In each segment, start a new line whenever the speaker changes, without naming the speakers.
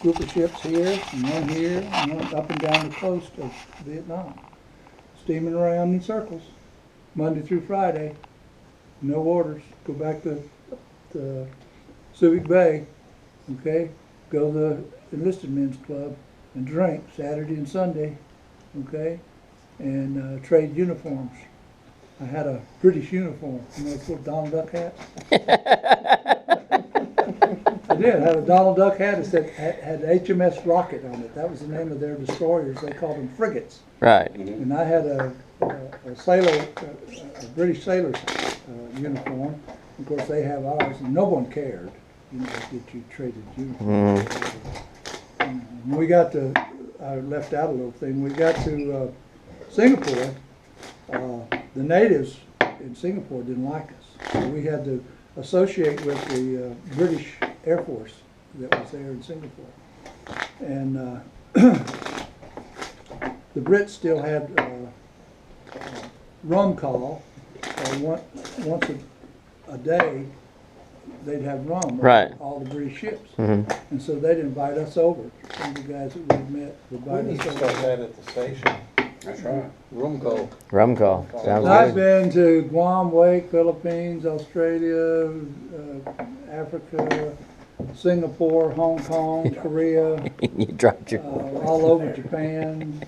group of ships here, and one here, and one up and down the coast of Vietnam, steaming around in circles, Monday through Friday, no orders, go back to Civic Bay, okay, go to the enlisted men's club and drink Saturday and Sunday, okay, and trade uniforms. I had a British uniform, you know, those little Donald Duck hats. I did. I had a Donald Duck hat. It said had HMS Rocket on it. That was the name of their destroyers. They called them frigates.
Right.
And I had a sailor, a British sailor's uniform. Of course, they have ours, and no one cared. You know, get you traded uniforms. When we got to, I left out a little thing. We got to Singapore. The natives in Singapore didn't like us, so we had to associate with the British Air Force that was there in Singapore. And the Brits still had rum call. Once a day, they'd have rum
right.
on all the British ships. And so they'd invite us over. Some of the guys that we'd met would invite us over.
We start that at the station.
That's right.
Rum call.
Rum call. Sounds
I've
good.
been to Guam, Wake, Philippines, Australia, Africa, Singapore, Hong Kong, Korea,
You dropped your.
all over Japan.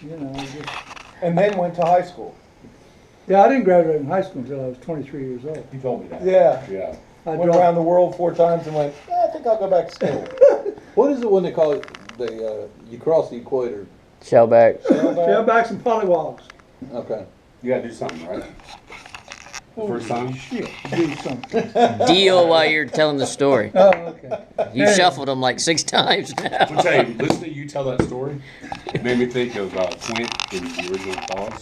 You know, just,
And then went to high school.
yeah, I didn't graduate from high school until I was 23 years old.
You told me that.
Yeah.
Yeah.
I
Went
dropped-
around the world 4 times and went, I think I'll go back to school.
What is it when they call it you cross the equator?
Shellback.
Shellbacks and pollywogs.
Okay.
You gotta do something, right? The first time?
Shit, do something.
Deal while you're telling the story.
Oh, okay.
You shuffled them like 6 times now.
I'll tell you, listen to you tell that story. It made me think of Quint in the original Claws.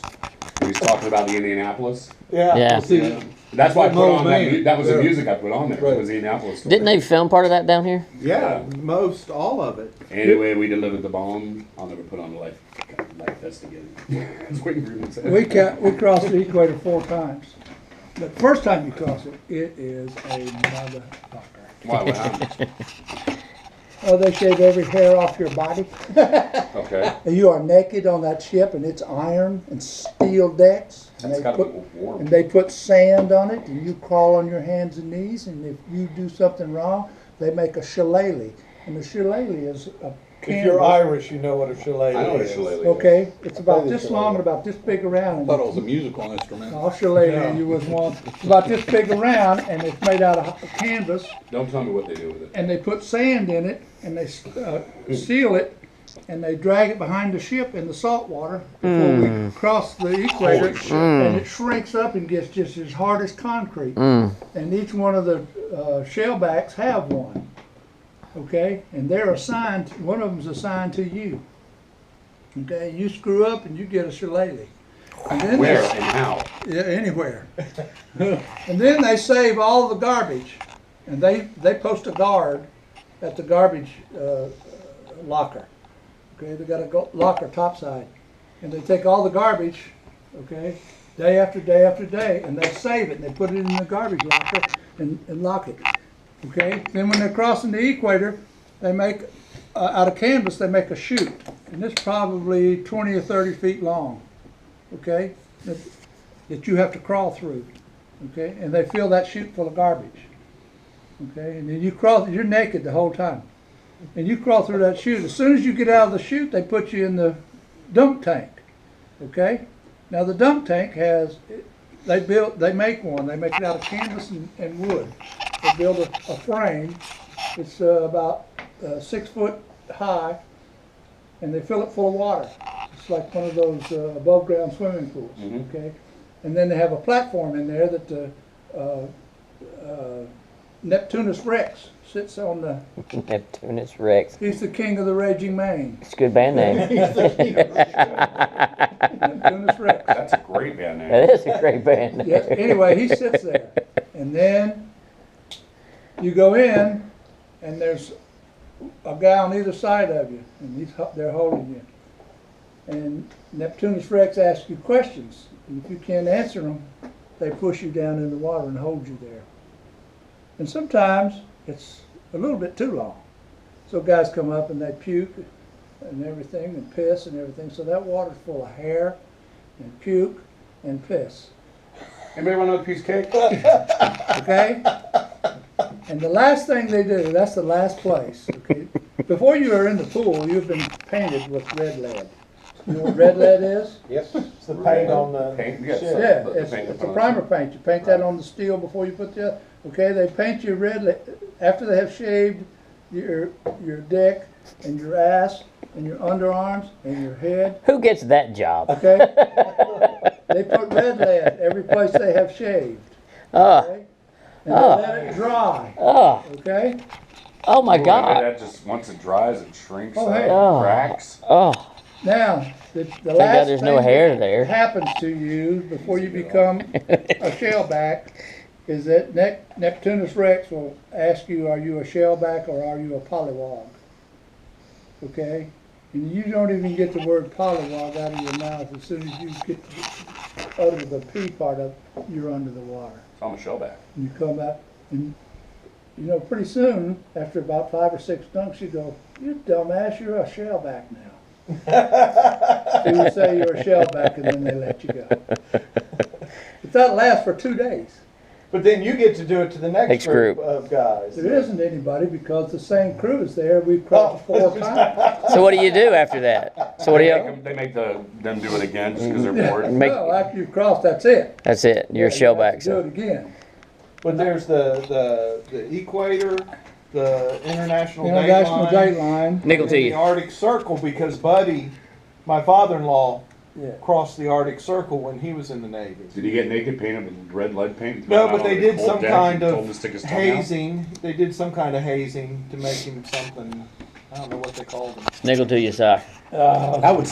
He was talking about the Indianapolis.
Yeah.
Yeah.
See,
That's why I put on that.
Man.
That was the
Yeah.
music I put on there.
Right.
Was the Indianapolis story.
Didn't they film part of that down here?
Yeah, most, all of it.
Anyway, we delivered the bomb. I'll never put on the life vest again. I was waiting for him to say.
We crossed the equator 4 times. The first time you cross it, it is a motherfucker.
Why? What happened?
Oh, they shave every hair off your body.
Okay.
And you are naked on that ship, and it's iron and steel decks. And
That's
they
gotta
put
be warm.
and they put sand on it, and you crawl on your hands and knees. And if you do something wrong, they make a shillelagh. And the shillelagh is a
If you're
canvas.
Irish, you know what a shillelagh
I know what a
is.
shillelagh is.
Okay, it's about
the
this
shillelagh.
long and about this big around.
I
And
thought it was a musical instrument.
I'll shillelagh
No.
you with one. It's about this big around, and it's made out of canvas.
Don't tell me what they do with it.
And they put sand in it, and they seal it, and they drag it behind the ship in the salt water before we cross the equator,
Holy shit.
and it shrinks up and gets just as hard as concrete. And each one of the shellbacks have one, okay? And they're assigned, one of them's assigned to you, okay? You screw up and you get a shillelagh. And then
Where and how?
yeah, anywhere. And then they save all the garbage, and they post a guard at the garbage locker. Okay, they got a locker topside, and they take all the garbage, okay, day after day after day, and they save it, and they put it in the garbage locker and lock it. Okay, then when they're crossing the equator, they make out of canvas they make a chute, and it's probably 20 or 30 feet long. Okay, that you have to crawl through, okay, and they fill that chute full of garbage, okay, and then you crawl, you're naked the whole time, and you crawl through that chute. As soon as you get out of the chute, they put you in the dump tank, okay. Now the dump tank has, they make it out of canvas and wood. They build a frame. It's about 6 foot high, and they fill it full of water. It's like one of those above ground swimming pools, okay? And then they have a platform in there that Neptunus Rex sits on the,
Neptunus Rex.
he's the king of the raging main.
It's a good band name.
Neptunus Rex.
That's a great band name.
That is a great band name.
Yes, anyway, he sits there. And then you go in, and there's a guy on either side of you, and they're holding you. And Neptunus Rex asks you questions, and if you can't answer them, they push you down in the water and hold you there. And sometimes it's a little bit too long. So guys come up and they puke and everything and piss and everything. So that water's full of hair and puke and piss.
Anybody want another piece of cake?
Okay? And the last thing they do, that's the last place. Okay? Before you are in the pool, you've been painted with red lead. You know what red lead is?
Yes, it's the paint on the
Paint, yes.
shell.
Yeah,
The
it's
paint
a
upon it.
primer paint. You paint that on the steel before you put the, okay, they paint you red lead. After they have shaved your dick and your ass and your underarms and your head,
Who gets that job?
okay? They put red lead every place they have shaved,
Oh,
okay? And
Oh.
they let it dry,
oh,
okay?
oh my
Ooh,
God.
That just, once it dries, it shrinks
Oh,
up,
hey.
Oh.
cracks.
Oh,
Now, the
thank
last
God there's no
thing
hair
that
there.
happens to you before you become a shellback is that Neptunus Rex will ask you, are you a shellback or are you a polywog? Okay? And you don't even get the word polywog out of your mouth. As soon as you get to utter the P part of it, you're under the water.
So I'm a shellback.
And you come out and, you know, pretty soon, after about 5 or 6 dunks, you go, you dumbass, you're a shellback now. They would say you're a shellback and then they let you go. But that lasts for 2 days.
But then you get to do it to the next
Next
group
group.
of guys.
There isn't anybody because the same crew is there. We've crossed 4 times.
So what do you do after that? So what do you,
They make them do it again just because they're bored.
make,
No, after you've crossed, that's it.
that's it, you're a
Yeah, you have
shellback,
to do it
so.
again.
But there's the equator, the international date
International
line,
date line.
Nickel
and
to
then the
you.
Arctic Circle, because Buddy, my father-in-law,
Yeah.
crossed the Arctic Circle when he was in the Navy.
Did he get naked, painted with red lead paint?
No, but they did
Cold
some
deck
kind
and told him
of
to stick his tongue out?
hazing. They did some kind of hazing to make him something. I don't know what they called him.
Nickel to you, Si.
I would